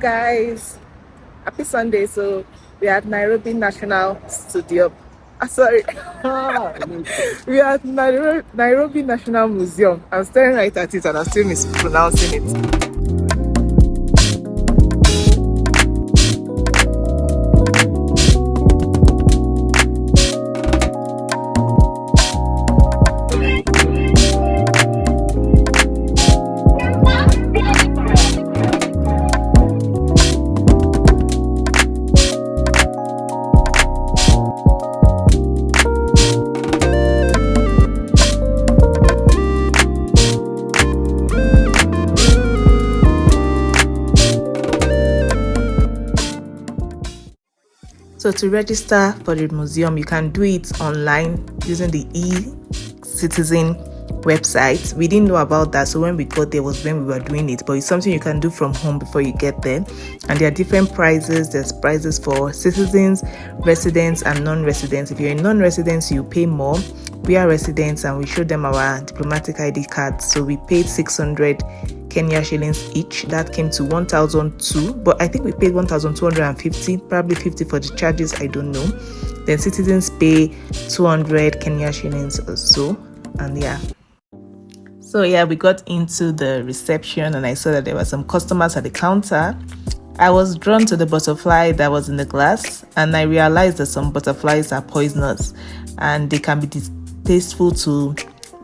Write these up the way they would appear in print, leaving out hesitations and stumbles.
guys, happy Sunday. So we are at Nairobi National Studio. Sorry, we are at Nairobi National Museum. I'm staring right at it and I'm still mispronouncing it. So to register for the museum, you can do it online using the e-citizen website. We didn't know about that, so when we got there was when we were doing it, but it's something you can do from home before you get there. And there are different prices. There's prices for citizens, residents, and non-residents. If you're a non-resident, you pay more. We are residents and we showed them our diplomatic ID cards, so we paid 600 Kenya shillings each. That came to 1,002, but I think we paid 1,250, probably 50 for the charges, I don't know. Then citizens pay 200 Kenya shillings or so, and yeah. So yeah, we got into the reception and I saw that there were some customers at the counter. I was drawn to the butterfly that was in the glass, and I realized that some butterflies are poisonous and they can be distasteful to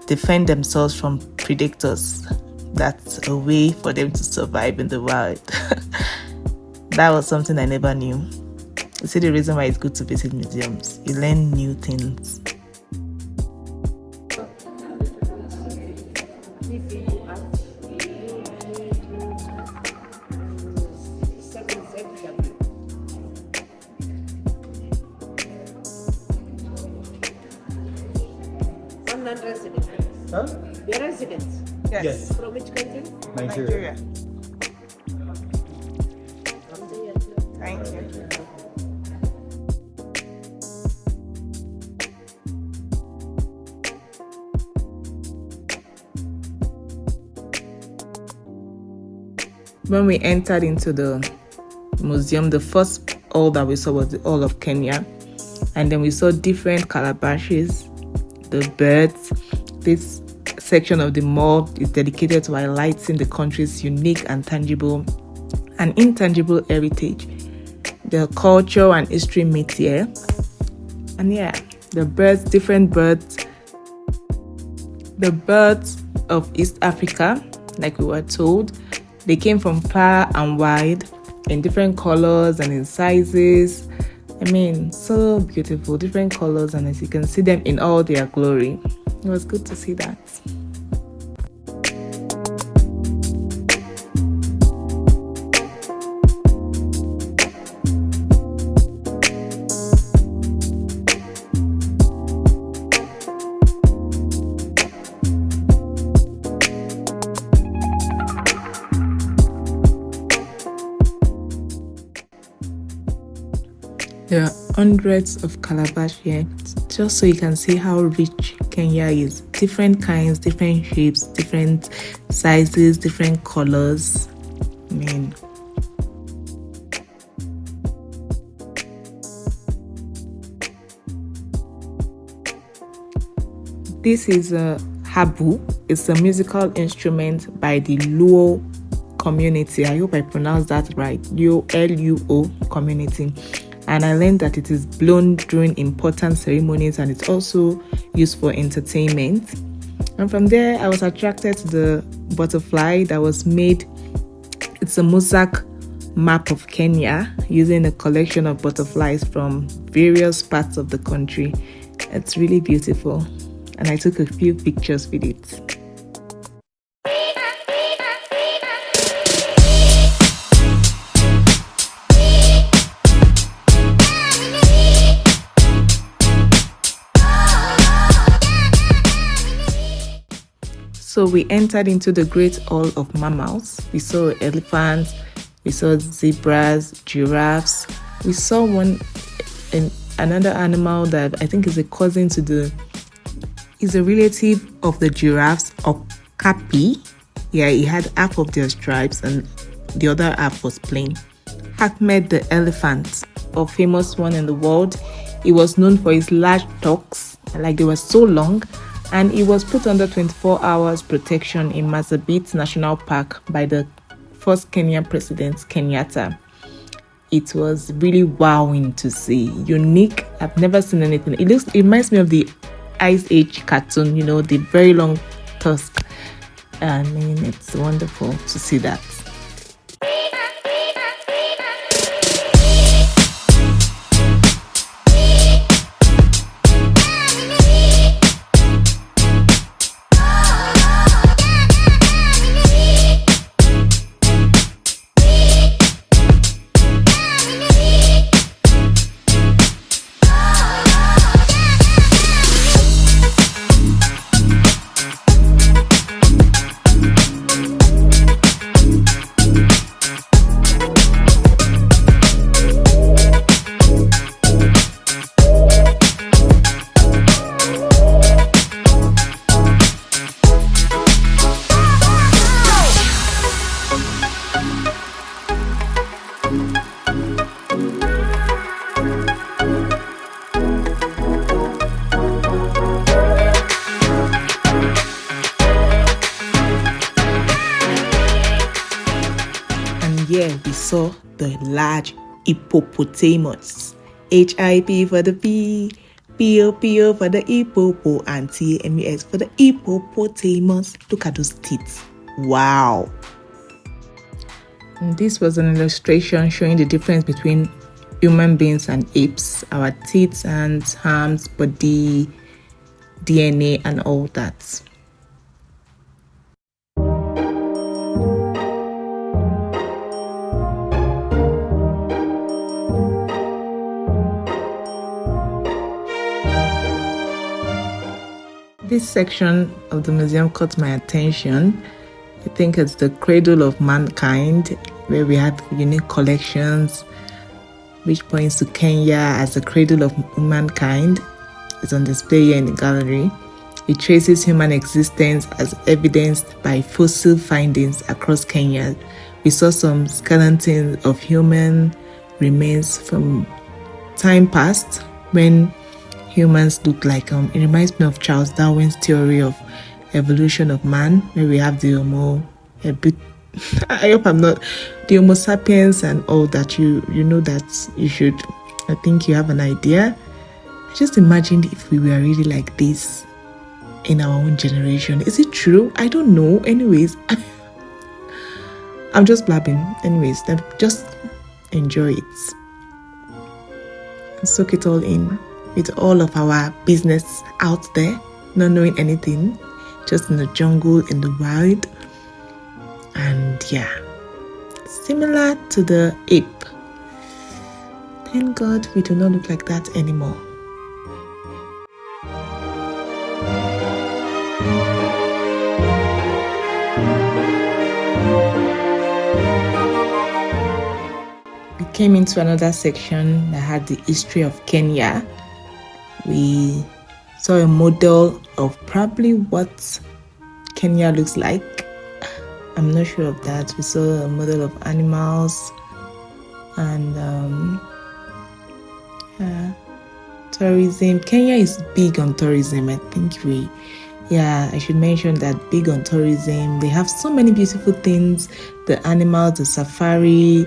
defend themselves from predators. That's a way for them to survive in the wild. That was something I never knew. You see the reason why it's good to visit museums. You learn new things. Non-residents. Huh? They're residents. Yes. From which country? Nigeria. Thank you. When we entered into the museum, the first hall that we saw was the Hall of Kenya, and then we saw different calabashes, the birds. This section of the mall is dedicated to highlighting the country's unique and tangible and intangible heritage. The culture and history meet here. And yeah, the birds, different birds. The birds of East Africa, like we were told, they came from far and wide in different colors and in sizes. I mean, so beautiful, different colors, and as you can see them in all their glory. It was good to see that. There are hundreds of calabash here, just so you can see how rich Kenya is. Different kinds, different shapes, different sizes, different colors. I mean, this is a habu. It's a musical instrument by the Luo community. I hope I pronounced that right. Luo community. And I learned that it is blown during important ceremonies and it's also used for entertainment. And from there, I was attracted to the butterfly that was made. It's a mosaic map of Kenya using a collection of butterflies from various parts of the country. It's really beautiful. And I took a few pictures with it. So we entered into the Great Hall of Mammals. We saw elephants, we saw zebras, giraffes. We saw another animal that I think is a cousin to is a relative of the giraffes, Okapi. Yeah, he had half of their stripes and the other half was plain. Ahmed the elephant, a famous one in the world. He was known for his large talks, like they were so long, and he was put under 24 hours protection in Marsabit National Park by the first Kenyan president, Kenyatta. It was really wowing to see, unique. I've never seen anything. It reminds me of the Ice Age cartoon, the very long tusk. I mean, it's wonderful to see that. Here we saw the large hippopotamus. HIP for the P, PO for the hippopo, and TAMUS for the hippopotamus. Look at those teeth. Wow. And this was an illustration showing the difference between human beings and apes. Our teeth, hands, arms, body, DNA, and all that. This section of the museum caught my attention. I think it's the cradle of mankind, where we have unique collections, which points to Kenya as the cradle of mankind. It's on display here in the gallery. It traces human existence as evidenced by fossil findings across Kenya. We saw some skeletons of human remains from time past when humans look like it reminds me of Charles Darwin's theory of evolution of man, where we have the I hope I'm not the Homo sapiens and all that. You know that you should. I think you have an idea. I just imagined if we were really like this in our own generation. Is it true? I don't know. Anyways, I'm just blabbing. Anyways, then just enjoy it and soak it all in. With all of our business out there, not knowing anything, just in the jungle, in the wild. And yeah, similar to the ape. Thank God we do not look like that anymore. We came into another section that had the history of Kenya. We saw a model of probably what Kenya looks like. I'm not sure of that. We saw a model of animals and tourism. Kenya is big on tourism. I think I should mention that, big on tourism. They have so many beautiful things. The animals, the safari,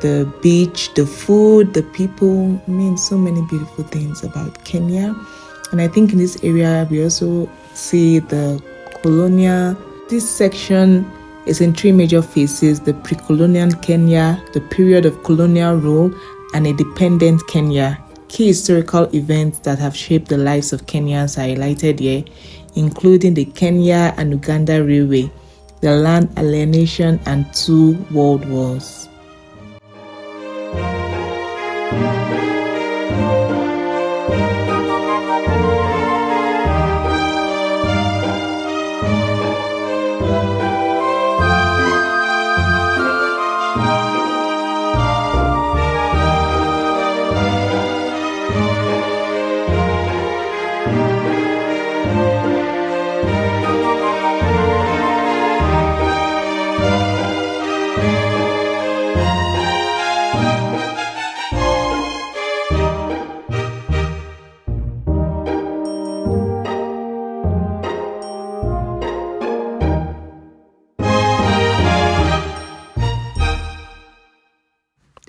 the beach, the food, the people. I mean, so many beautiful things about Kenya. And I think in this area, we also see the colonial. This section is in three major phases: the pre-colonial Kenya, the period of colonial rule, and independent Kenya. Key historical events that have shaped the lives of Kenyans are highlighted here, including the Kenya and Uganda Railway, the land alienation, and 2 world wars.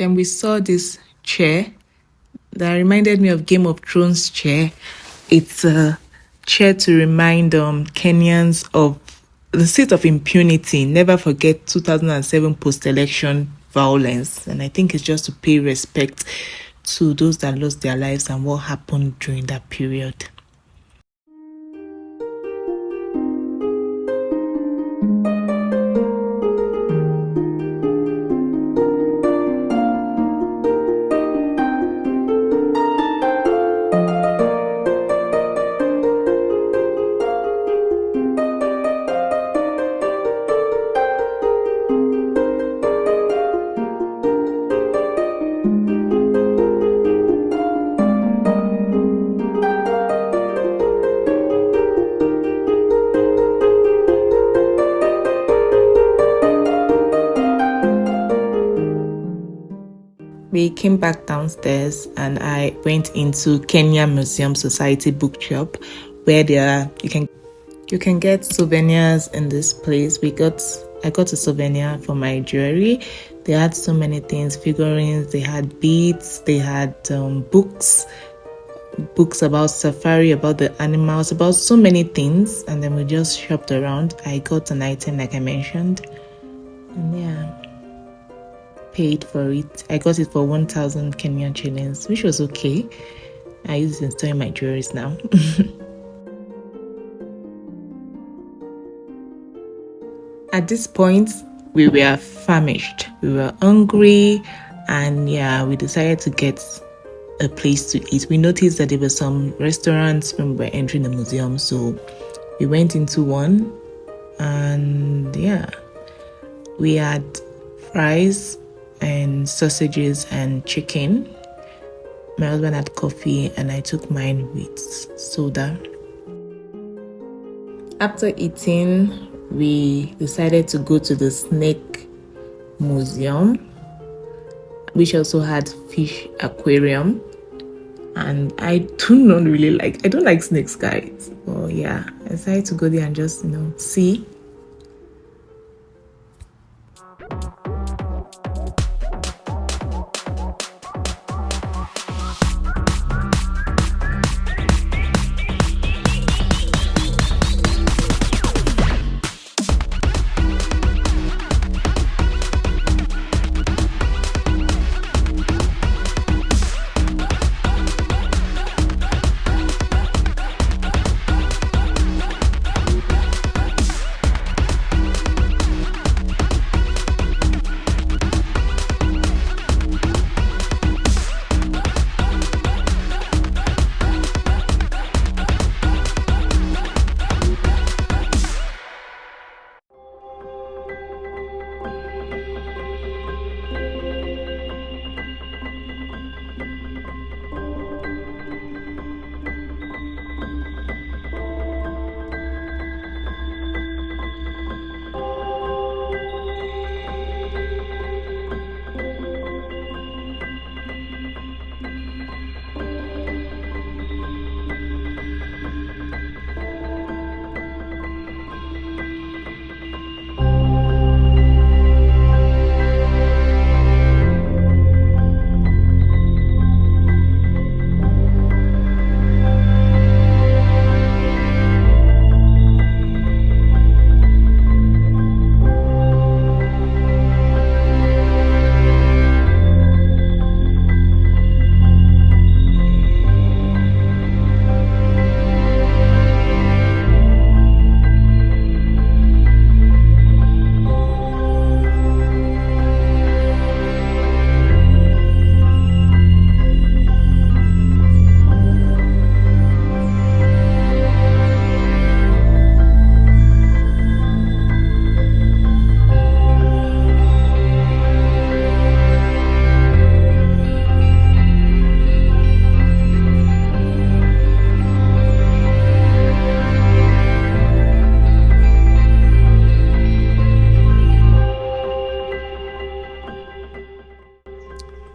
Then we saw this chair that reminded me of Game of Thrones chair. It's a chair to remind Kenyans of the state of impunity. Never forget 2007 post-election violence. And I think it's just to pay respect to those that lost their lives and what happened during that period. We came back downstairs and I went into Kenya Museum Society bookshop where you can get souvenirs in this place. I got a souvenir for my jewelry. They had so many things, figurines, they had beads, they had books about safari, about the animals, about so many things. And then we just shopped around. I got an item like I mentioned. And yeah, paid for it. I got it for 1,000 Kenyan shillings, which was okay. I use it in storing my jewelries now. At this point, we were famished. We were hungry, and yeah, we decided to get a place to eat. We noticed that there were some restaurants when we were entering the museum, so we went into one, and yeah, we had fries and sausages and chicken. My husband had coffee and I took mine with soda. After eating, we decided to go to the snake museum, which also had fish aquarium. And I don't like snakes, guys. Oh yeah, I decided to go there and just see.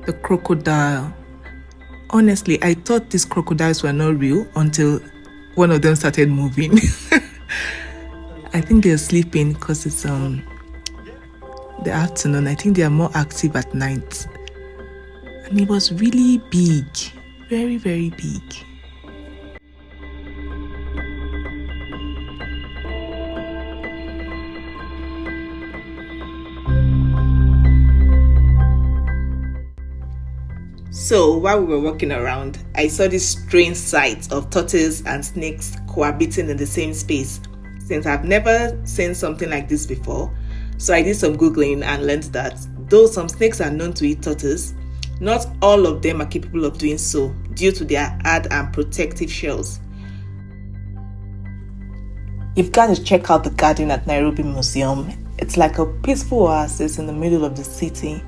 The crocodile. Honestly, I thought these crocodiles were not real until one of them started moving. I think they're sleeping because it's the afternoon. I think they are more active at night. and it was really big, very, very big. So while we were walking around, I saw this strange sight of tortoises and snakes cohabiting in the same space. Since I've never seen something like this before, so I did some googling and learned that though some snakes are known to eat tortoises, not all of them are capable of doing so due to their hard and protective shells. You've got to check out the garden at Nairobi Museum. It's like a peaceful oasis in the middle of the city.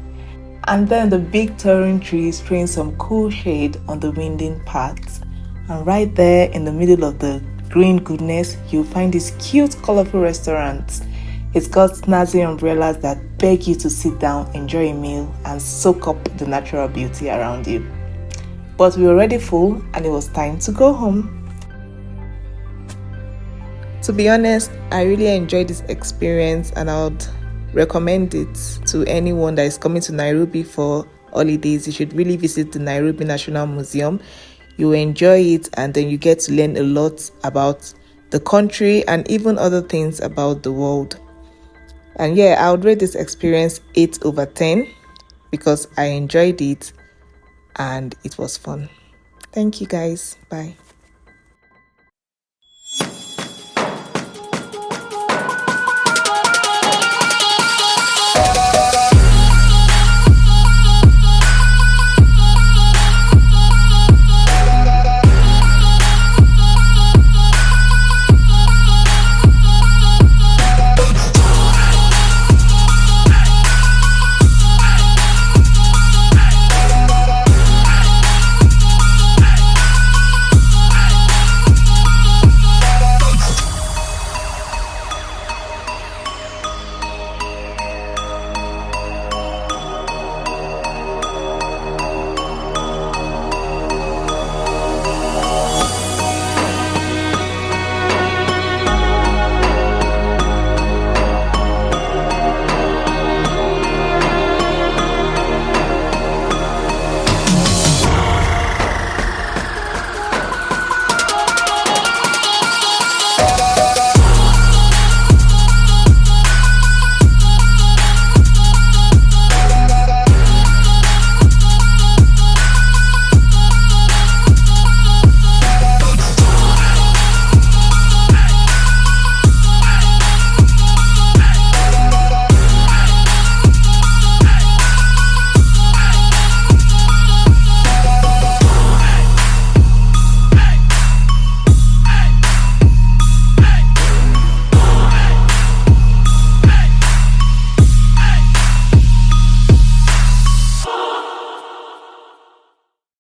And then the big towering trees throwing some cool shade on the winding paths. And right there in the middle of the green goodness, you'll find this cute, colorful restaurant. It's got snazzy umbrellas that beg you to sit down, enjoy a meal, and soak up the natural beauty around you. But we were already full and it was time to go home. To be honest, I really enjoyed this experience and I would recommend it to anyone that is coming to Nairobi for holidays. You should really visit the Nairobi National Museum. You enjoy it and then you get to learn a lot about the country and even other things about the world. And yeah, I would rate this experience 8/10 because I enjoyed it and it was fun. Thank you guys. Bye.